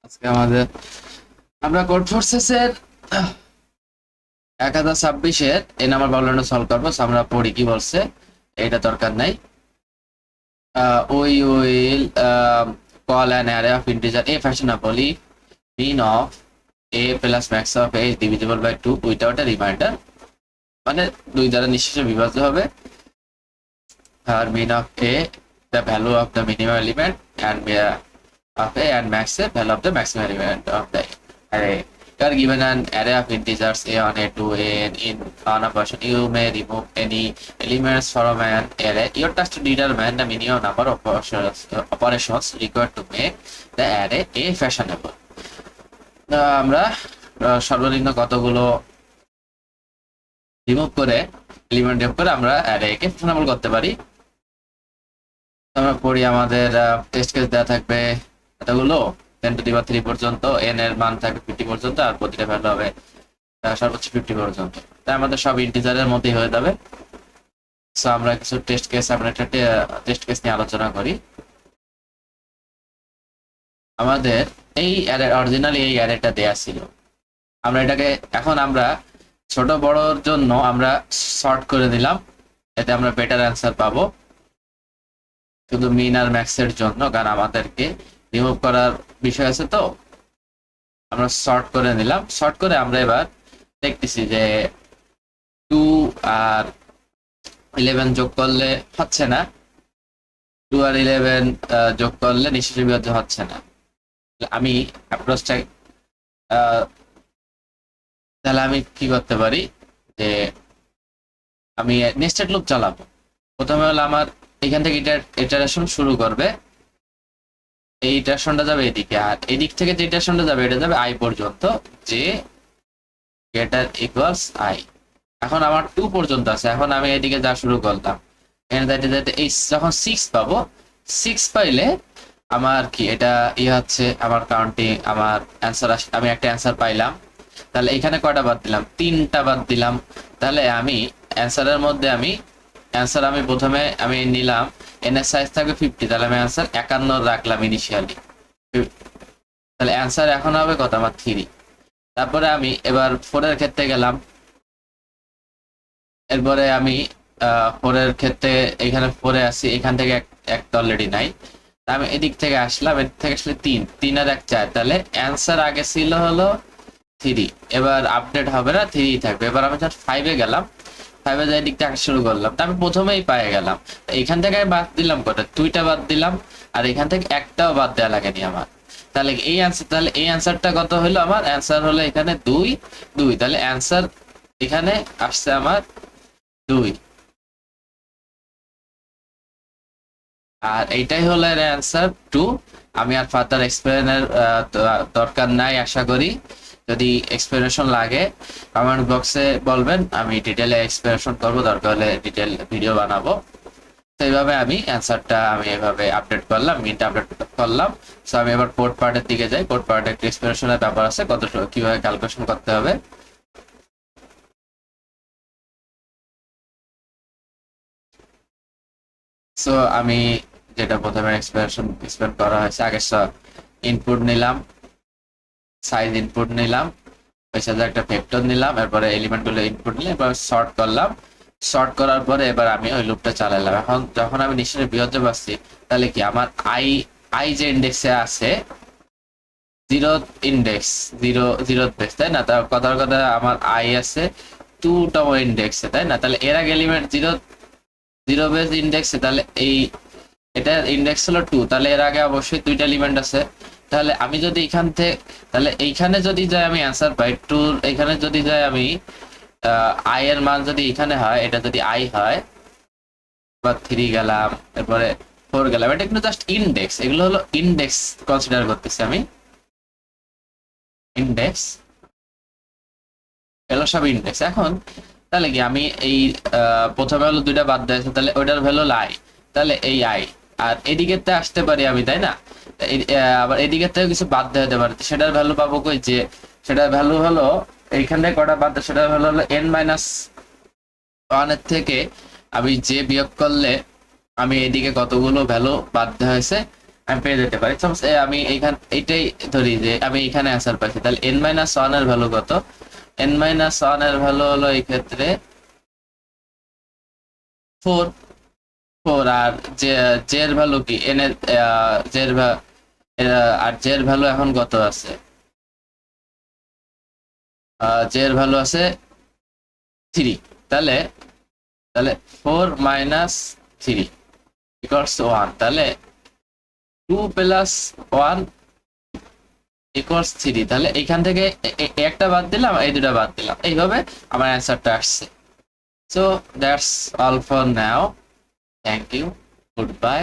আজকে আমরা কোড ফোর্সেসের 1026-এর এই নাম্বার প্রবলেমটা সলভ করবো। আমরা পড়ি কি বলছে, এটা দরকার নাই। We will call an array of integer a fashionable if mean of a plus max of a is divisible by 2 without a remainder, মানে 2 দ্বারা নিঃশেষে বিভাজ্য হবে। আর mean of a the value of the minimum element and of a and max a value of the maximum element of the array. You are given an array of integers a1, a2, an in on a person. You may remove any elements from an array. Your task to determine the minimum number of operations required to make the array a fashionable. আমরা সর্বনিম্ন কতগুলো remove করে element remove করে আমরা অ্যারেকে fashionable করতে পারি। আমরা পড়ি আমাদের টেস্ট কেস দেওয়া থাকবে এতগুলো 10⁻³ পর্যন্ত, n এর মান থাকবে 50 পর্যন্ত, আর প্রতিটা ভ্যালু হবে সর্বোচ্চ 50 পর্যন্ত। তাই আমাদের সব ইন্টিজারের মধ্যেই হয়ে যাবে। সো আমরা কিছু টেস্ট কেস, আমরা একটা টেস্ট কেস নিয়ে আলোচনা করি। আমাদের এই অ্যারে অরিজিনালি এই অ্যারেটা দেয়া ছিল, আমরা এটাকে এখন আমরা ছোট বড়র জন্য আমরা সর্ট করে দিলাম, এতে আমরা বেটার অ্যান্সার পাবো। শুধু মিন আর ম্যাক্সের জন্য, কারণ আমাদেরকে রিমুভ করার বিষয় আছে, তো আমরা সর্ট করে নিলাম। সর্ট করে আমরা এবার দেখতেছি যে 2 আর 11 যোগ করলে হচ্ছে না, 2 আর 11 যোগ করলে নিঃশেষে বিভাজ্য হচ্ছে না। আমি অ্যাপ্রোচটা তাহলে আমি কি করতে পারি যে আমি নেস্টেড লুপ চালাবো। প্রথমে হলো আমার এখান থেকে ইটারেশন শুরু করবে, এই ইটারেশনটা যাবে এদিকে, আর এদিক থেকে যে ইটারেশনটা যাবে এটা যাবে i পর্যন্ত, যে গ্রেটার ইকুয়ালস i। এখন আমার 2 পর্যন্ত আছে, এখন আমি এদিকে যা শুরু করলাম, এখানে যাইতে যাইতে এই যখন 6 পাবো, 6 পাইলে আমার কি এটা হচ্ছে আমার কাউন্টিং, আমার অ্যান্সার আমি একটা অ্যান্সার পাইলাম। তাহলে এখানে কয়টা বাদ দিলাম? 3টা বাদ দিলাম। তাহলে আমি অ্যান্সারের মধ্যে অ্যান্সার আমি প্রথমে আমি নিলাম n এর সাইজ থাকবে 50, তাহলে আমি অ্যান্সার 51 রাখলাম ইনিশিয়ালি। তাহলে অ্যান্সার এখন হবে কত? আমার 3। তারপরে আমি এবার 4 এর ক্ষেত্রে গেলাম, এরপরে আমি 4 এর ক্ষেত্রে এখানে 4 এ আসি, এখান থেকে একটা অলরেডি নাই, আমি এদিক থেকে আসলাম, এদিক থেকে আসলে 3 আর 1 4, তাহলে অ্যান্সার আগে ছিল হলো 3, এবার আপডেট হবে না, 3 থাকবে। এবার আমি যখন 5 এ গেলাম, 5 এ যাই দিকটা শুরু করলাম, তা আমি প্রথমেই পেয়ে গেলাম। এইখান থেকে বাদ দিলাম কটা? 2টা বাদ দিলাম, আর এখান থেকে একটাও বাদ দেওয়া লাগেনি আমার। তাহলে এই অ্যান্সারটা কত হলো? আমার অ্যান্সার হলো এখানে 2। তাহলে অ্যান্সার এখানে আসছে আমার 2, আর এইটাই হলো এর অ্যান্সার 2। আমি আর ফার্দার এক্সপ্লেনের দরকার নাই আশা করি। যদি এক্সপ্লেনেশন লাগে কমেন্ট বক্সে বলবেন, আমি ডিটেলে এক্সপ্লেনেশন করবো, দরকার হলে ডিটেল ভিডিও বানাবো। তো এইভাবে আমি অ্যান্সারটা আমি এভাবে আপডেট করলাম, মিনটা আপডেট করলাম। সো আমি এবার কোড পার্টের দিকে যাই। কোড পার্টে একটা এক্সপ্লেনেশনের ব্যাপার আছে, কিভাবে ক্যালকুলেশন করতে হবে। সো আমি যেটা প্রথমে এক্সপ্লেন করা হয়েছে, আগে ইনপুট নিলাম, সাইজ ইনপুট নিলাম, ওই সাথে একটা ভেক্টর নিলাম, এরপরে এলিমেন্ট গুলো ইনপুট নিলাম, এবার সর্ট করলাম। সর্ট করার পরে এবার আমি ওই লুপটা চালালাম। এখন যখন আমি নিঃশেষে বিভাজ্য পাচ্ছি, তাহলে কি আমার আই যে ইন্ডেক্সে আছে, 0 ইন্ডেক্স, 0 বেস, তাই না? তার কথার কথা আমার আই আছে 2তম ইন্ডেক্সে, তাই না? তাহলে এর আগে এলিমেন্ট 0 বেস ইন্ডেক্সে, তাহলে এটা ইন্ডেক্স হলো 2, তাহলে এর আগে অবশ্যই 2টা এলিমেন্ট আছে। তাহলে আমি যদি এখান থেকে, তাহলে এইখানে যদি যাই আমি অ্যান্সার পাই 2, এখানে যদি যাই আমি আই এর মান যদি এখানে হয়, এটা যদি আই হয়, বা 3 গেলাম, এরপরে 4 গেলাম, এটা কিন্তু জাস্ট ইন্ডেক্স, এগুলো হলো ইন্ডেক্স কনসিডার করতেছি আমি। ইন্ডেক্স এগুলো সব ইন্ডেক্স। এখন তাহলে কি আমি এই প্রথমে হলো 2টা বাদ দিয়েছে, তাহলে ওইটার ভ্যালু হলো আই, তাহলে এই আই, আর এদিকে আসতে পারি আমি, তাই না? আবার এদিকে থেকে কিছু বাদ দিয়ে হতে পারে, সেটার ভ্যালু পাবো কই? যে সেটার ভ্যালু হলো এইখান থেকে কটা বাদ দেয়, সেটার ভ্যালু হলো n-1 এর থেকে আমি যে বিয়োগ করলে আমি এদিকে কতগুলো ভ্যালু বাদ দেওয়া হয়েছে আমি পেয়ে যেতে পারি। আমি এইখান এইটাই ধরি যে আমি এখানে অ্যান্সার পাইছি, তাহলে n মাইনাস ওয়ান এর ভ্যালু কত? n মাইনাস ওয়ান এর ভ্যালু হলো এই ক্ষেত্রে 4। 4 আর জে এর ভ্যালু কি? n এর আর জে এর ভ্যালু এখন কত আছে? জে এর ভ্যালু আছে 3। তাহলে তাহলে 4 মাইনাস 3 ইকুয়ালস 1। তাহলে 2 প্লাস 1 ইকুয়ালস 3। তাহলে এখান থেকে একটা বাদ দিলাম, এই দুটা বাদ দিলাম, এইভাবে আমার অ্যান্সারটা আসছে। So that's all for now. Thank you, good bye.